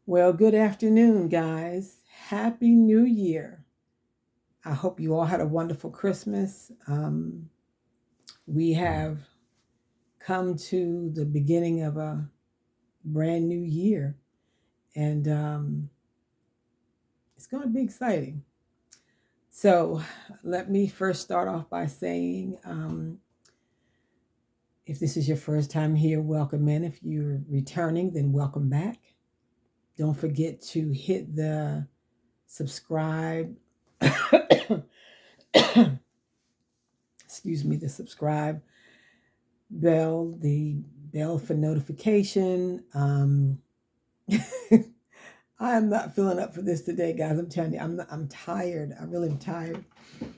Well, good afternoon, guys. Happy New Year. I hope you all had a wonderful Christmas. We have come to the beginning of a brand new year, and it's going to be exciting. So, let me first start off by saying if this is your first time here, welcome in. If you're returning, then welcome back. Don't forget to hit the subscribe excuse me, the subscribe bell, the bell for notification. I am not feeling up for this today, guys. I'm telling you, I'm tired. I really am tired.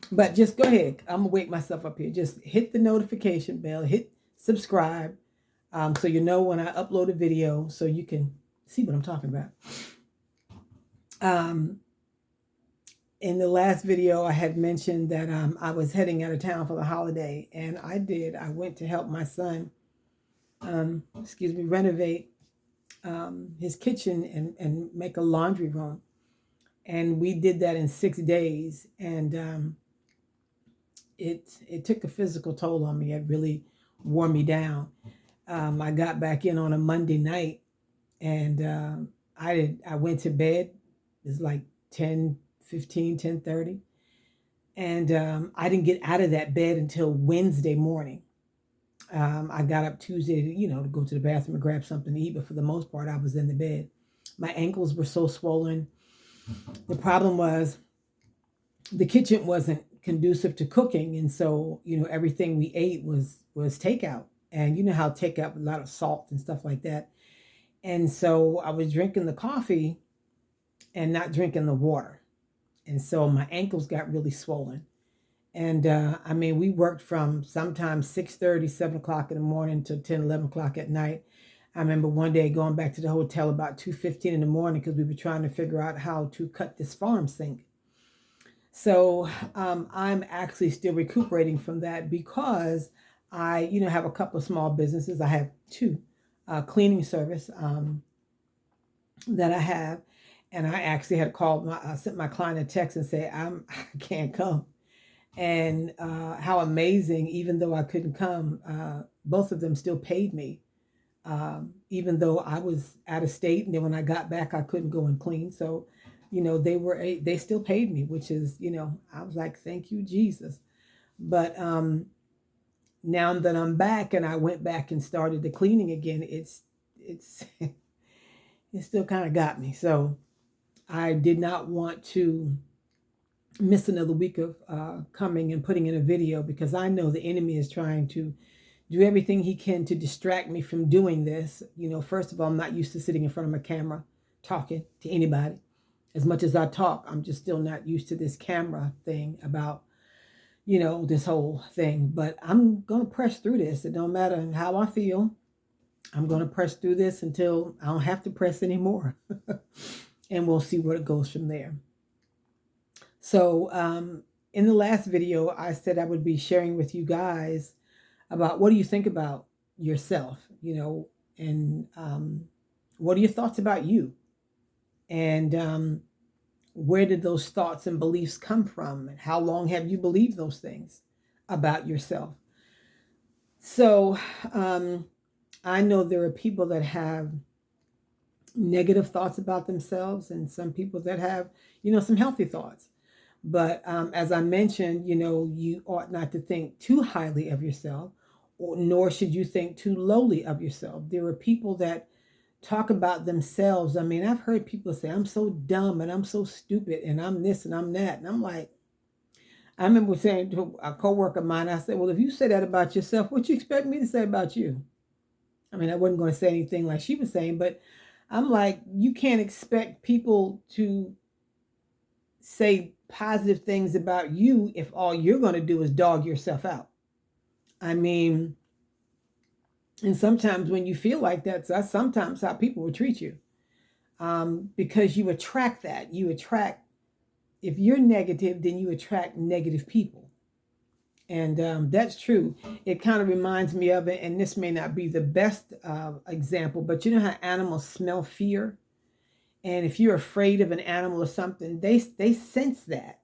But just go ahead. I'm gonna wake myself up here. Just hit the notification bell, hit subscribe, so you know when I upload a video, so you can see what I'm talking about. Um, in the last video, I had mentioned that I was heading out of town for the holiday, and I did. I went to help my son, renovate his kitchen and make a laundry room. And we did that in 6 days, and it took a physical toll on me. It really wore me down. I got back in on a Monday night, and I went to bed. It was like 10:15, 10:30. And I didn't get out of that bed until Wednesday morning. I got up Tuesday, to go to the bathroom and grab something to eat, but for the most part, I was in the bed. My ankles were so swollen. The problem was the kitchen wasn't conducive to cooking, and so everything we ate was takeout, and you know how takeout with a lot of salt and stuff like that. And so I was drinking the coffee and not drinking the water, and so my ankles got really swollen. And we worked from sometimes 6:30, 7 o'clock in the morning to 10, 11 o'clock at night. I remember one day going back to the hotel about 2:15 in the morning because we were trying to figure out how to cut this farm sink. So I'm actually still recuperating from that because I, have a couple of small businesses. I have two cleaning service that I have, and I actually had called sent my client a text and say I can't come. And how amazing, even though I couldn't come, both of them still paid me, even though I was out of state. And then when I got back, I couldn't go and clean. So, they still paid me, which is, I was like, thank you, Jesus. But now that I'm back and I went back and started the cleaning again, it's it still kind of got me. So I did not want to miss another week of coming and putting in a video because I know the enemy is trying to do everything he can to distract me from doing this. First of all, I'm not used to sitting in front of a camera talking to anybody. As much as I talk, I'm just still not used to this camera thing about, this whole thing. But I'm going to press through this. It don't matter how I feel. I'm going to press through this until I don't have to press anymore. And we'll see where it goes from there. So, in the last video, I said I would be sharing with you guys about what do you think about yourself, and what are your thoughts about you? And where did those thoughts and beliefs come from? And how long have you believed those things about yourself? So, I know there are people that have negative thoughts about themselves and some people that have, some healthy thoughts. But as I mentioned, you ought not to think too highly of yourself, nor should you think too lowly of yourself. There are people that talk about themselves. I've heard people say, I'm so dumb and I'm so stupid and I'm this and I'm that. And I'm like, I remember saying to a coworker of mine, I said, well, if you say that about yourself, what you expect me to say about you? I wasn't going to say anything like she was saying, but I'm like, you can't expect people to say positive things about you if all you're going to do is dog yourself out. And sometimes when you feel like that, that's sometimes how people will treat you, because you attract that. If you're negative, then you attract negative people. And that's true. It kind of reminds me of it, and this may not be the best example, but you know how animals smell fear? And if you're afraid of an animal or something, they sense that.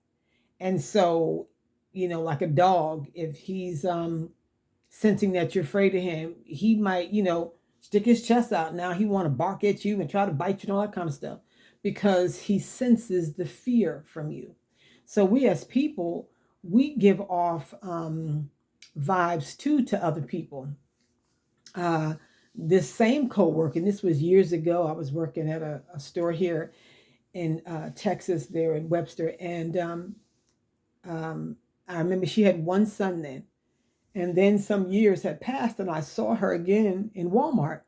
And so, like a dog, if he's sensing that you're afraid of him, he might, stick his chest out. Now he want to bark at you and try to bite you and all that kind of stuff because he senses the fear from you. So we as people, we give off vibes too to other people. Uh, this same coworker, and this was years ago. I was working at a store here in Texas, there in Webster, and um, I remember she had one son then. And then some years had passed, and I saw her again in Walmart,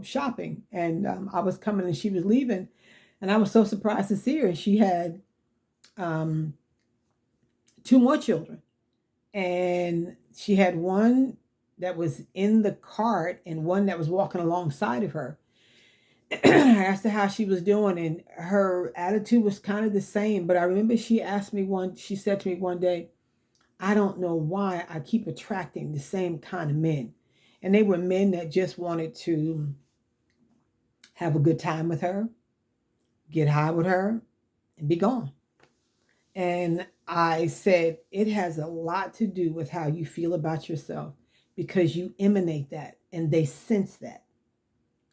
shopping. And I was coming and she was leaving. And I was so surprised to see her. And she had um, two more children. And she had one that was in the cart and one that was walking alongside of her. I asked her how she was doing, and her attitude was kind of the same. But I remember she said to me one day, I don't know why I keep attracting the same kind of men. And they were men that just wanted to have a good time with her, get high with her, and be gone. And I said, it has a lot to do with how you feel about yourself because you emanate that and they sense that.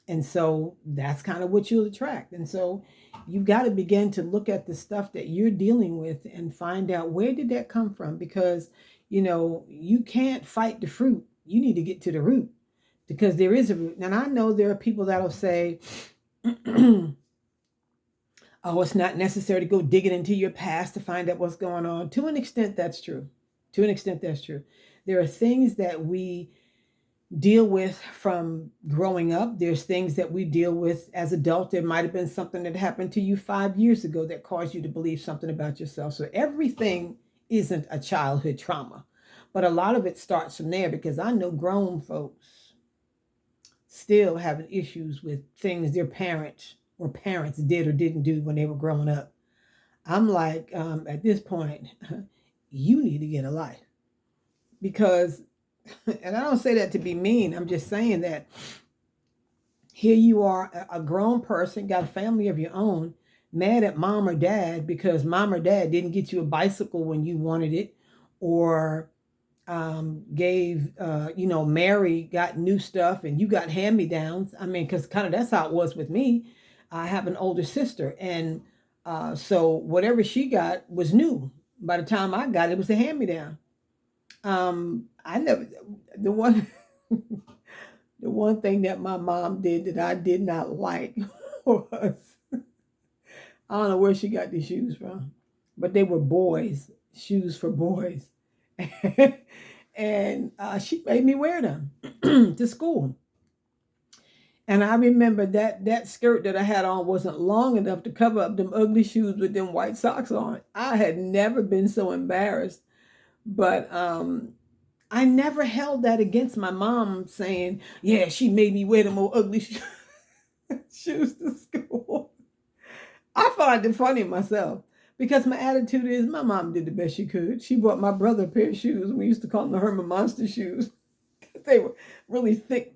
And so that's kind of what you'll attract. And so you've got to begin to look at the stuff that you're dealing with and find out where did that come from? Because, you can't fight the fruit. You need to get to the root because there is a root. And I know there are people that'll say, oh, it's not necessary to go digging into your past to find out what's going on. To an extent, that's true. To an extent, that's true. There are things that we deal with from growing up. There's things that we deal with as adults. There might have been something that happened to you 5 years ago that caused you to believe something about yourself. So everything isn't a childhood trauma, but a lot of it starts from there because I know grown folks still having issues with things their parents or parents did or didn't do when they were growing up. I'm like, at this point, you need to get a life because and I don't say that to be mean. I'm just saying that here you are, a grown person, got a family of your own, mad at mom or dad because mom or dad didn't get you a bicycle when you wanted it, or Mary got new stuff and you got hand me downs. I mean, because kind of that's how it was with me. I have an older sister, and so whatever she got was new. By the time I got it, it was a hand me down. I never the one the one thing that my mom did that I did not like was I don't know where she got these shoes from, but they were boys shoes for boys, and she made me wear them to school. And I remember that skirt that I had on wasn't long enough to cover up them ugly shoes with them white socks on. I had never been so embarrassed, but I never held that against my mom saying, yeah, she made me wear the more ugly shoes to school. I find it funny myself because my attitude is my mom did the best she could. She bought my brother a pair of shoes. We used to call them the Herman Monster shoes. They were really thick,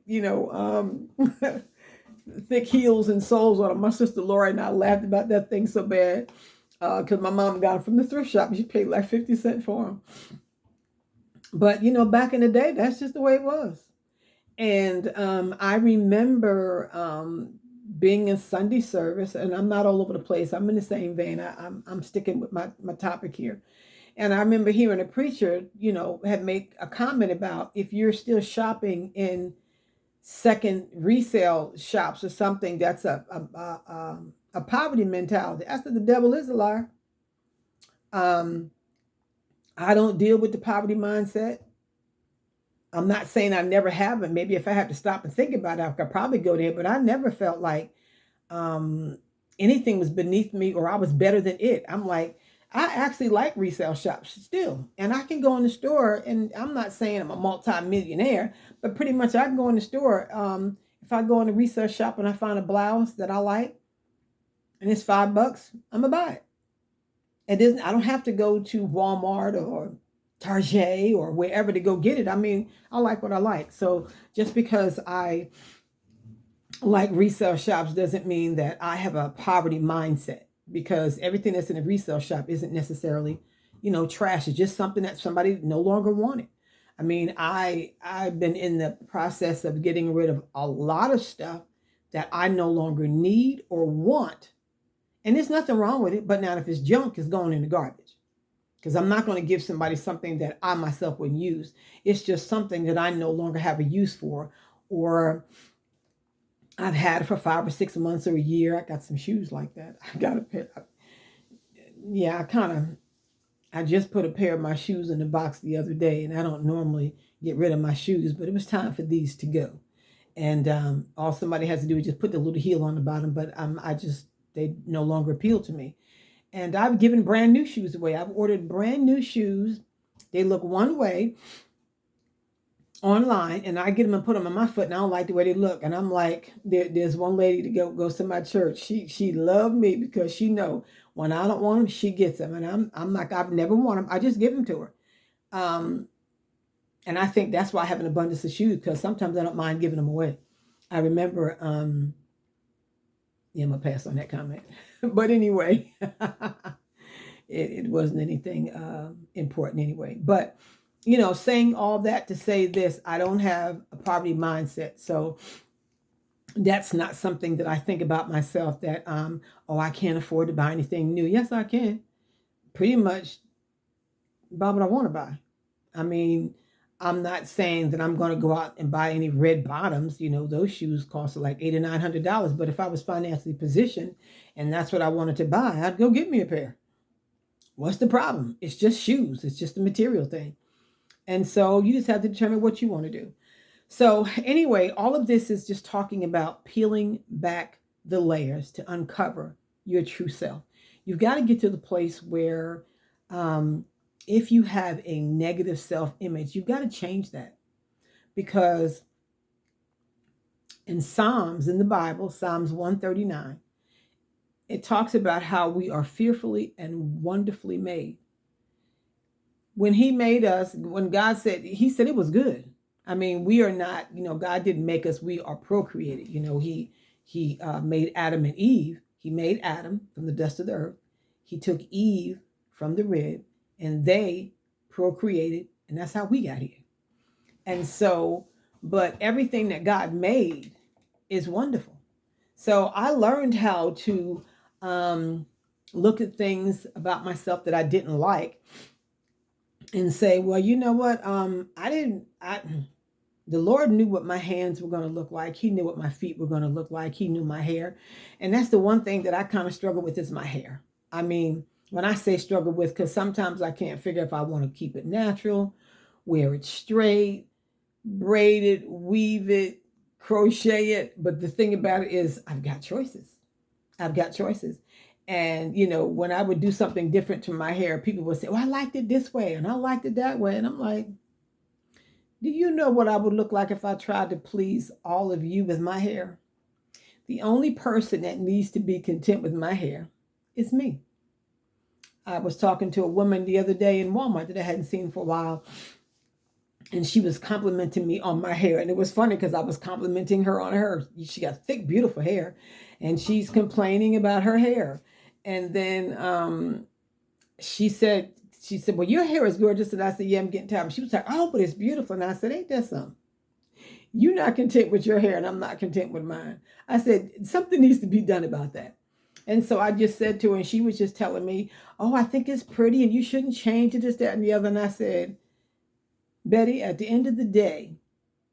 thick heels and soles on them. My sister Laura and I laughed about that thing so bad because my mom got them from the thrift shop and she paid like 50 cents for them. But back in the day, that's just the way it was. And I remember being in Sunday service, and I'm not all over the place. I'm in the same vein. I'm sticking with my topic here. And I remember hearing a preacher, had made a comment about if you're still shopping in second resale shops or something, that's a poverty mentality. I said the devil is a liar. Um, I don't deal with the poverty mindset. I'm not saying I never haven't. Maybe if I have to stop and think about it, I could probably go there. But I never felt like um, anything was beneath me or I was better than it. I'm like, I actually like resale shops still. And I can go in the store, and I'm not saying I'm a multi-millionaire, but pretty much I can go in the store. If I go in a resale shop and I find a blouse that I like and it's $5, I'm going to buy it. It isn't, I don't have to go to Walmart or Target or wherever to go get it. I mean, I like what I like. So just because I like resale shops doesn't mean that I have a poverty mindset, because everything that's in a resale shop isn't necessarily, trash. It's just something that somebody no longer wanted. I mean, I've been in the process of getting rid of a lot of stuff that I no longer need or want. And there's nothing wrong with it, but now if it's junk, it's going in the garbage. Because I'm not going to give somebody something that I myself wouldn't use. It's just something that I no longer have a use for, or I've had it for 5 or 6 months or a year. I got some shoes like that. I got a pair. Yeah, I just put a pair of my shoes in the box the other day, and I don't normally get rid of my shoes, but it was time for these to go. And all somebody has to do is just put the little heel on the bottom, but they no longer appeal to me. And I've given brand new shoes away. I've ordered brand new shoes. They look one way online, and I get them and put them on my foot, and I don't like the way they look. And I'm like, there's one lady that goes to my church. She loved me because she know when I don't want them, she gets them, and I'm like, I've never worn them. I just give them to her. Um, and I think that's why I have an abundance of shoes, because sometimes I don't mind giving them away. I remember, yeah, I'm gonna pass on that comment, but anyway, it wasn't anything important anyway. But saying all that to say this, I don't have a poverty mindset. So that's not something that I think about myself, that, oh, I can't afford to buy anything new. Yes, I can. Pretty much buy what I want to buy. I mean, I'm not saying that I'm going to go out and buy any red bottoms. Those shoes cost like $800 or $900. But if I was financially positioned and that's what I wanted to buy, I'd go get me a pair. What's the problem? It's just shoes. It's just a material thing. And so you just have to determine what you want to do. So, anyway, all of this is just talking about peeling back the layers to uncover your true self. You've got to get to the place where, if you have a negative self image, you've got to change that. Because in Psalms, in the Bible, Psalms 139, it talks about how we are fearfully and wonderfully made. When He made us, when God said, He said it was good. I mean, we are not, God didn't make us, we are procreated. He made Adam and Eve. He made Adam from the dust of the earth. He took Eve from the rib, and they procreated, and that's how we got here. And so, but everything that God made is wonderful. So I learned how to look at things about myself that I didn't like and say, well, you know what? The Lord knew what my hands were going to look like. He knew what my feet were going to look like. He knew my hair. And that's the one thing that I kind of struggle with, is my hair. I mean, when I say struggle with, because sometimes I can't figure if I want to keep it natural, wear it straight, braid it, weave it, crochet it. But the thing about it is I've got choices. I've got choices. And, when I would do something different to my hair, people would say, well, I liked it this way and I liked it that way. And I'm like, do you know what I would look like if I tried to please all of you with my hair? The only person that needs to be content with my hair is me. I was talking to a woman the other day in Walmart that I hadn't seen for a while, and she was complimenting me on my hair. And it was funny because I was complimenting her on her. She got thick, beautiful hair, and she's complaining about her hair. And then she said, well, your hair is gorgeous. And I said, yeah, I'm getting tired. She was like, oh, but it's beautiful. And I said, ain't that something? You're not content with your hair, and I'm not content with mine. I said, something needs to be done about that. And so I just said to her, and she was just telling me, oh, I think it's pretty, and you shouldn't change it, this, that, and the other. And I said, Betty, at the end of the day,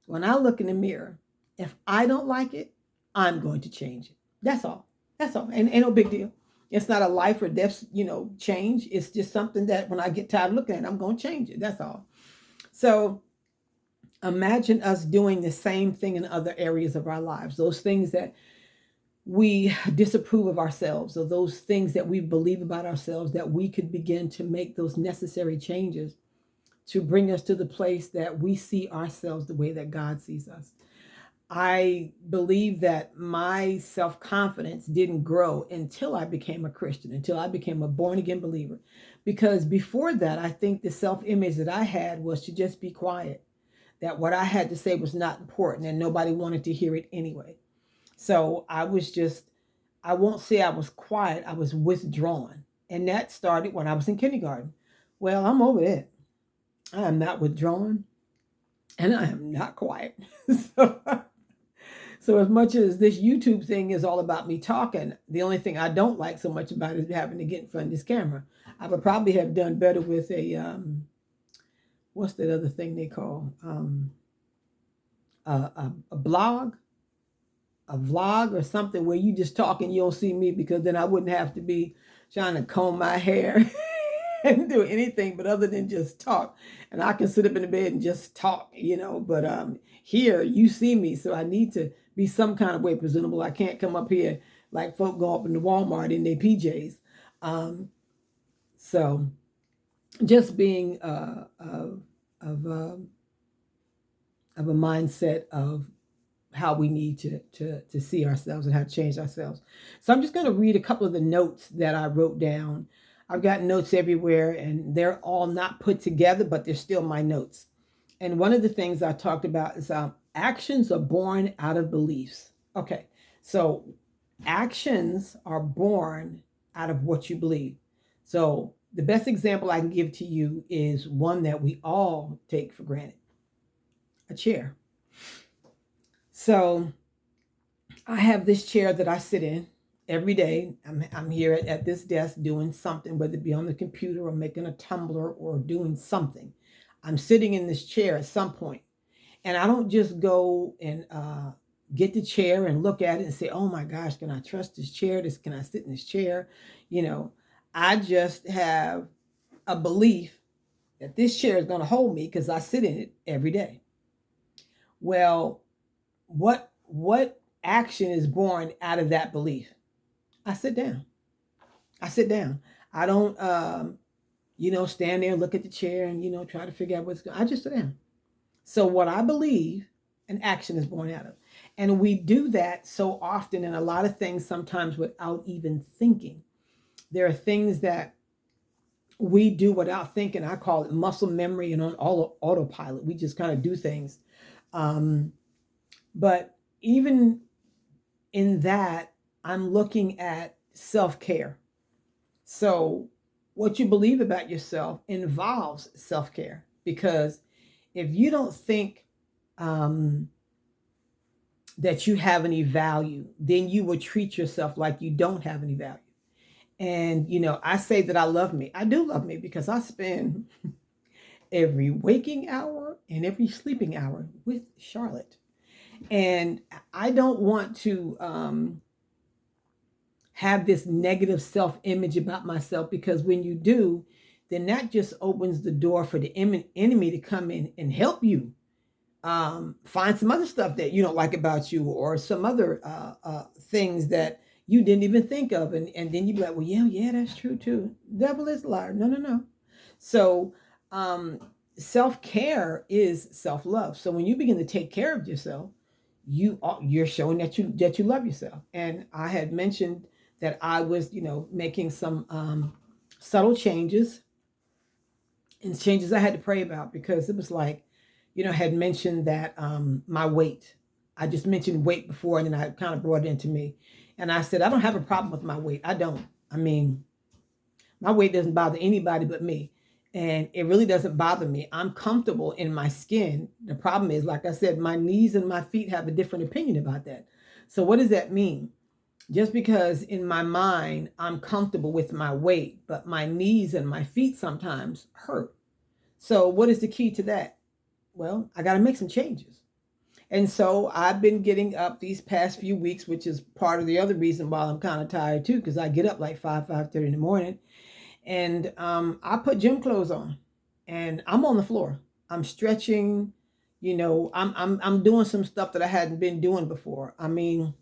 when I look in the mirror, if I don't like it, I'm going to change it. That's all. That's all. And ain't no big deal. It's not a life or death, change. It's just something that when I get tired of looking at it, I'm going to change it. That's all. So imagine us doing the same thing in other areas of our lives. Those things that we disapprove of ourselves, or those things that we believe about ourselves, that we could begin to make those necessary changes to bring us to the place that we see ourselves the way that God sees us. I believe that my self-confidence didn't grow until I became a Christian, until I became a born-again believer. Because before that, I think the self-image that I had was to just be quiet, that what I had to say was not important and nobody wanted to hear it anyway. So I won't say I was quiet, I was withdrawn. And that started when I was in kindergarten. Well, I'm over it. I am not withdrawn and I am not quiet. so, so as much as this YouTube thing is all about me talking, the only thing I don't like so much about it is having to get in front of this camera. I would probably have done better with a what's that other thing they call a blog, a vlog or something where you just talk and you don't see me, because then I wouldn't have to be trying to comb my hair and do anything but other than just talk. And I can sit up in the bed and just talk, But here you see me, so I need to be some kind of way presentable. I can't come up here like folk go up in the Walmart in their PJs. So just being of a mindset of how we need to see ourselves and how to change ourselves. So I'm just going to read a couple of the notes that I wrote down. I've got notes everywhere and they're all not put together, but they're still my notes. And one of the things I talked about is actions are born out of beliefs. Okay, so actions are born out of what you believe. So the best example I can give to you is one that we all take for granted: a chair. So I have this chair that I sit in every day. I'm here at this desk doing something, whether it be on the computer or making a tumbler or doing something. I'm sitting in this chair at some point, and I don't just go and get the chair and look at it and say, "Oh my gosh, can I trust this chair? Can I sit in this chair?" You know, I just have a belief that this chair is going to hold me because I sit in it every day. Well, what action is born out of that belief? I sit down. I sit down. I don't stand there and look at the chair and try to figure out what's going. I just sit down. So what I believe, an action is born out of. And we do that so often in a lot of things, sometimes without even thinking. There are things that we do without thinking. I call it muscle memory and on autopilot. We just kind of do things. But even in that, I'm looking at self-care. So what you believe about yourself involves self-care, because if you don't think that you have any value, then you will treat yourself like you don't have any value. And I say that I love me. I do love me because I spend every waking hour and every sleeping hour with Charlotte. And I don't want to have this negative self-image about myself, because when you do, then that just opens the door for the enemy to come in and help you find some other stuff that you don't like about you, or some other things that you didn't even think of. And then you be like, well, yeah, that's true too. Devil is a liar. No. So self-care is self-love. So when you begin to take care of yourself, you're showing that you love yourself. And I had mentioned that I was making some subtle changes, and changes I had to pray about, because it was like, I had mentioned that my weight. I just mentioned weight before, and then I kind of brought it into me. And I said, I don't have a problem with my weight. I don't. I mean, my weight doesn't bother anybody but me. And it really doesn't bother me. I'm comfortable in my skin. The problem is, like I said, my knees and my feet have a different opinion about that. So what does that mean? Just because in my mind I'm comfortable with my weight, but my knees and my feet sometimes hurt. So what is the key to that? Well, I got to make some changes. And so I've been getting up these past few weeks, which is part of the other reason why I'm kind of tired too, because I get up like 5:30 in the morning, and I put gym clothes on, and I'm on the floor. I'm stretching. I'm doing some stuff that I hadn't been doing before. I mean,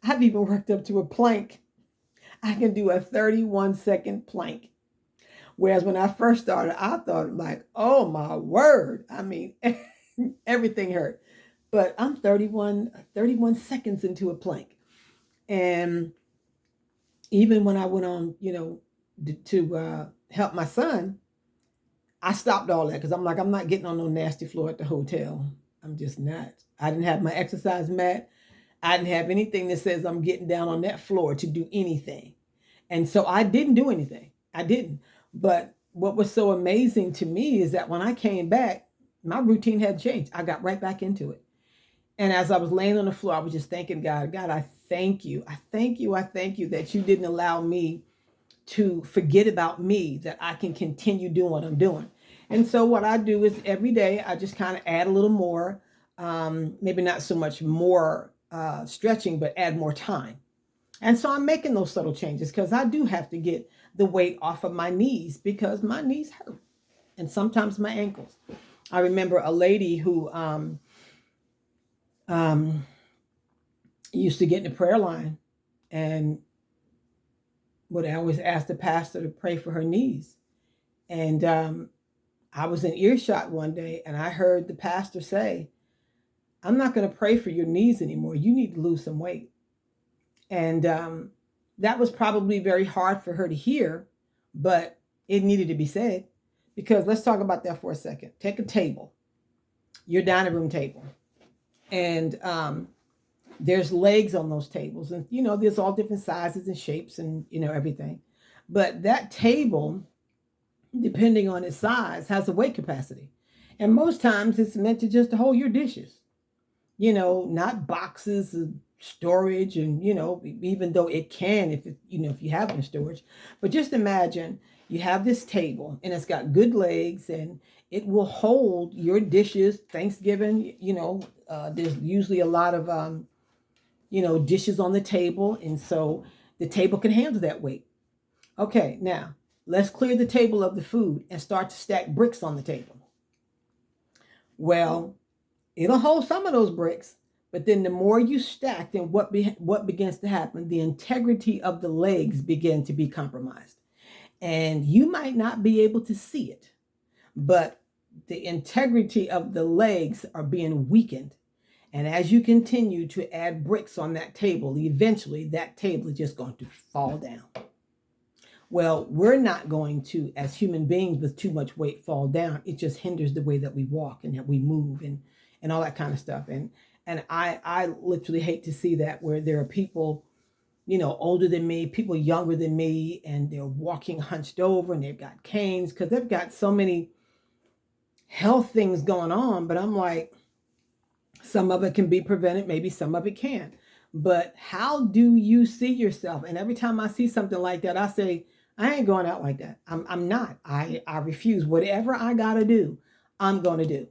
I've even worked up to a plank. I can do a 31-second plank. Whereas when I first started, I thought like, oh my word. I mean, everything hurt. But I'm 31 seconds into a plank. And even when I went on, to help my son, I stopped all that, because I'm like, I'm not getting on no nasty floor at the hotel. I'm just not. I didn't have my exercise mat. I didn't have anything that says I'm getting down on that floor to do anything. And so I didn't do anything. I didn't. But what was so amazing to me is that when I came back, my routine had changed. I got right back into it. And as I was laying on the floor, I was just thanking God, God, I thank you. I thank you. I thank you that you didn't allow me to forget about me, that I can continue doing what I'm doing. And so what I do is every day I just kind of add a little more, maybe not so much more stretching, but add more time. And so I'm making those subtle changes because I do have to get the weight off of my knees because my knees hurt and sometimes my ankles. I remember a lady who um, used to get in the prayer line and would always ask the pastor to pray for her knees. And I was in earshot one day and I heard the pastor say, I'm not going to pray for your knees anymore. You need to lose some weight. And that was probably very hard for her to hear, but it needed to be said. Because let's talk about that for a second. Take a table, your dining room table, and there's legs on those tables. And, there's all different sizes and shapes and, everything. But that table, depending on its size, has a weight capacity. And most times it's meant to just hold your dishes, not boxes of storage. And, even though it can, if you have it in storage, but just imagine you have this table and it's got good legs and it will hold your dishes. Thanksgiving, there's usually a lot of, dishes on the table. And so the table can handle that weight. Okay, now let's clear the table of the food and start to stack bricks on the table. Well, it'll hold some of those bricks, but then the more you stack, then what begins to happen? The integrity of the legs begin to be compromised. And you might not be able to see it, but the integrity of the legs are being weakened. And as you continue to add bricks on that table, eventually that table is just going to fall down. Well, we're not going to, as human beings with too much weight, fall down. It just hinders the way that we walk and that we move and all that kind of stuff. And I literally hate to see that, where there are people, older than me, people younger than me, and they're walking hunched over and they've got canes because they've got so many health things going on. But I'm like, some of it can be prevented, maybe some of it can. But how do you see yourself? And every time I see something like that, I say, I ain't going out like that. I'm not. I refuse. Whatever I got to do, I'm going to do.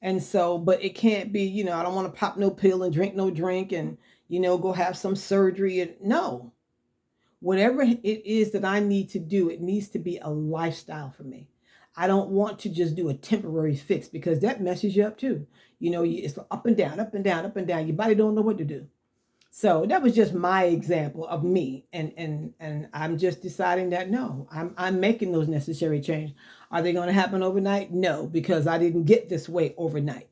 And so, but it can't be, I don't want to pop no pill and drink no drink and, go have some surgery. And no, whatever it is that I need to do, it needs to be a lifestyle for me. I don't want to just do a temporary fix because that messes you up too. It's up and down, up and down, up and down. Your body don't know what to do. So that was just my example of me. And I'm just deciding that no, I'm making those necessary changes. Are they going to happen overnight? No, because I didn't get this way overnight.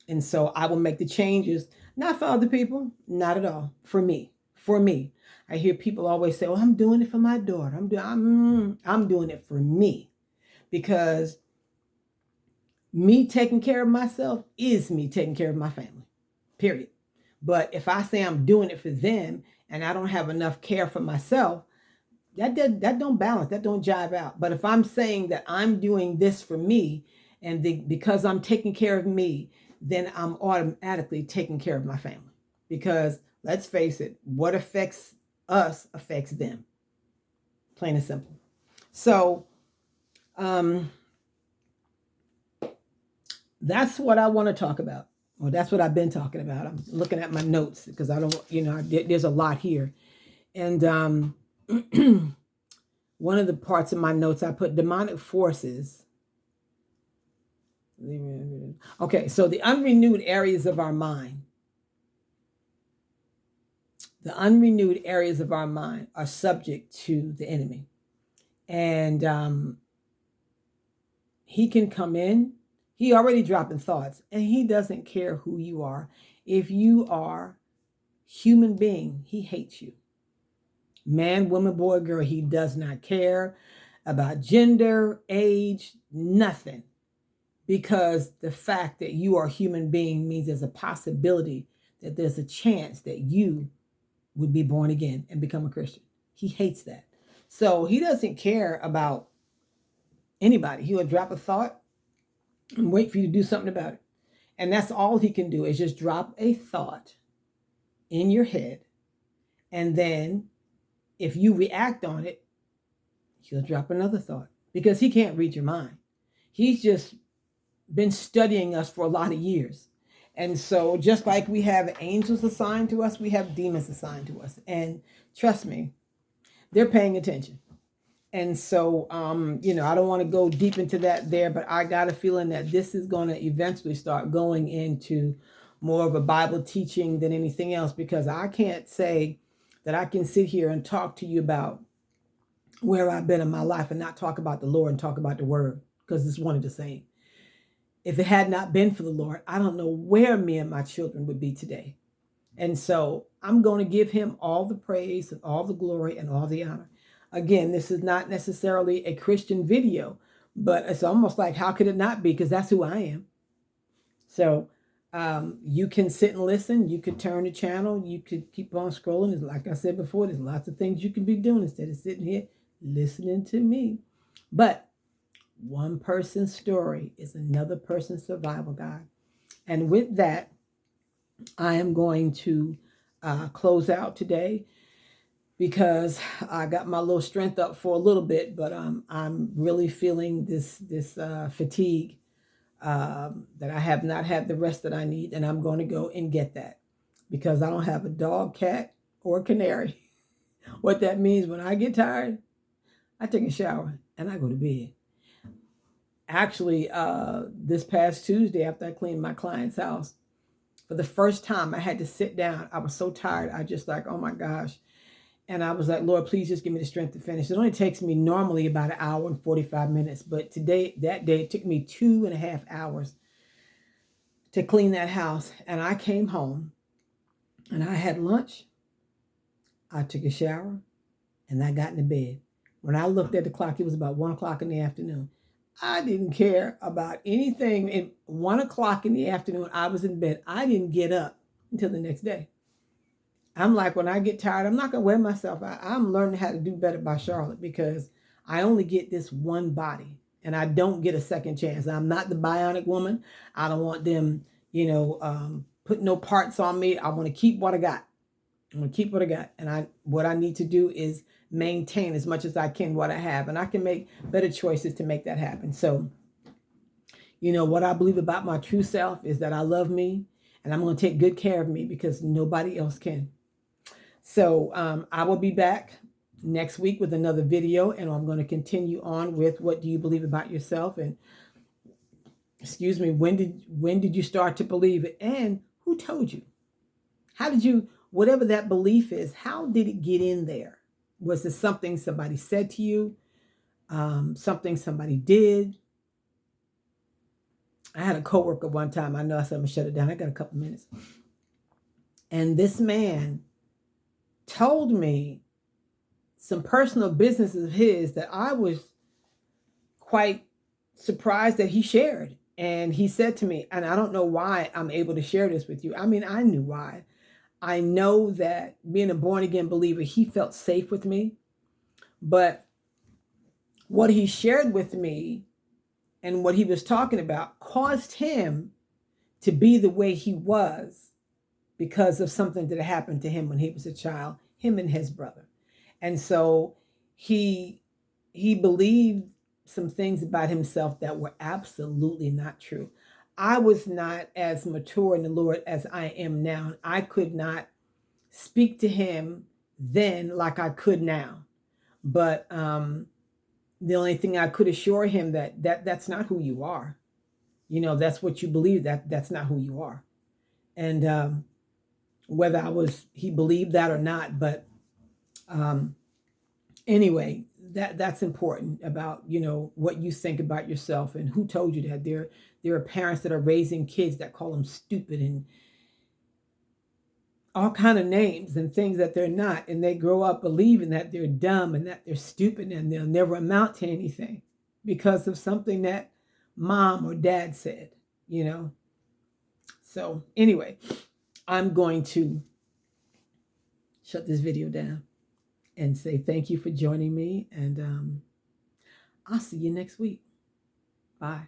And so I will make the changes, not for other people, not at all. For me. For me. I hear people always say, "Oh, I'm doing it for my daughter. I'm doing it for me." Because me taking care of myself is me taking care of my family. Period. But if I say I'm doing it for them and I don't have enough care for myself, that don't balance, that don't jive out. But if I'm saying that I'm doing this for me and because I'm taking care of me, then I'm automatically taking care of my family. Because let's face it, what affects us affects them. Plain and simple. So that's what I want to talk about. Well, that's what I've been talking about. I'm looking at my notes because I don't, there's a lot here. And one of the parts of my notes, I put demonic forces. Okay, so the unrenewed areas of our mind. The unrenewed areas of our mind are subject to the enemy. And he can come in. He already dropping thoughts, and he doesn't care who you are. If you are human being, he hates you. Man, woman, boy, girl, he does not care about gender, age, nothing. Because the fact that you are a human being means there's a possibility that there's a chance that you would be born again and become a Christian. He hates that. So he doesn't care about anybody. He will drop a thought and wait for you to do something about it. And that's all he can do is just drop a thought in your head. And then if you react on it, he'll drop another thought because he can't read your mind. He's just been studying us for a lot of years. And so just like we have angels assigned to us, we have demons assigned to us. And trust me, they're paying attention. And so, I don't want to go deep into that there, but I got a feeling that this is going to eventually start going into more of a Bible teaching than anything else, because I can't say that I can sit here and talk to you about where I've been in my life and not talk about the Lord and talk about the word, because it's one and the same. If it had not been for the Lord, I don't know where me and my children would be today. And so I'm going to give him all the praise and all the glory and all the honor. Again, this is not necessarily a Christian video, but it's almost like, how could it not be? Because that's who I am. So you can sit and listen. You could turn the channel. You could keep on scrolling. Like I said before, there's lots of things you can be doing instead of sitting here listening to me. But one person's story is another person's survival guide. And with that, I am going to close out today, because I got my little strength up for a little bit, but I'm really feeling this fatigue that I have not had the rest that I need, and I'm going to go and get that, because I don't have a dog, cat, or a canary. What that means, when I get tired, I take a shower and I go to bed. Actually, this past Tuesday, after I cleaned my client's house, for the first time, I had to sit down. I was so tired. I just like, oh my gosh. And I was like, Lord, please just give me the strength to finish. It only takes me normally about an hour and 45 minutes. But that day, it took me 2.5 hours to clean that house. And I came home and I had lunch. I took a shower and I got into bed. When I looked at the clock, it was about 1 o'clock in the afternoon. I didn't care about anything. At 1 o'clock in the afternoon, I was in bed. I didn't get up until the next day. I'm like, when I get tired, I'm not going to wear myself out. I'm learning how to do better by Charlotte, because I only get this one body and I don't get a second chance. I'm not the bionic woman. I don't want them, put no parts on me. I want to keep what I got. I'm going to keep what I got. And what I need to do is maintain as much as I can what I have. And I can make better choices to make that happen. So, what I believe about my true self is that I love me and I'm going to take good care of me, because nobody else can. So I will be back next week with another video, and I'm going to continue on with what do you believe about yourself, and when did you start to believe it, and who told you? How did you, whatever that belief is, how did it get in there? Was it something somebody said to you? Something somebody did? I had a coworker one time. I know I said I'm gonna shut it down. I got a couple minutes. And this man told me some personal business of his that I was quite surprised that he shared. And he said to me, and I don't know why I'm able to share this with you. I mean, I knew why. I know that being a born again believer, he felt safe with me. But what he shared with me and what he was talking about caused him to be the way he was because of something that happened to him when he was a child, him and his brother. And so he believed some things about himself that were absolutely not true. I was not as mature in the Lord as I am now. I could not speak to him then like I could now. But the only thing I could assure him that's not who you are. That's what you believe, that's not who you are. And whether he believed that or not, but anyway, that's important about, what you think about yourself and who told you that. There are parents that are raising kids that call them stupid and all kind of names and things that they're not. And they grow up believing that they're dumb and that they're stupid and they'll never amount to anything because of something that mom or dad said, So anyway, I'm going to shut this video down and say thank you for joining me. And I'll see you next week. Bye.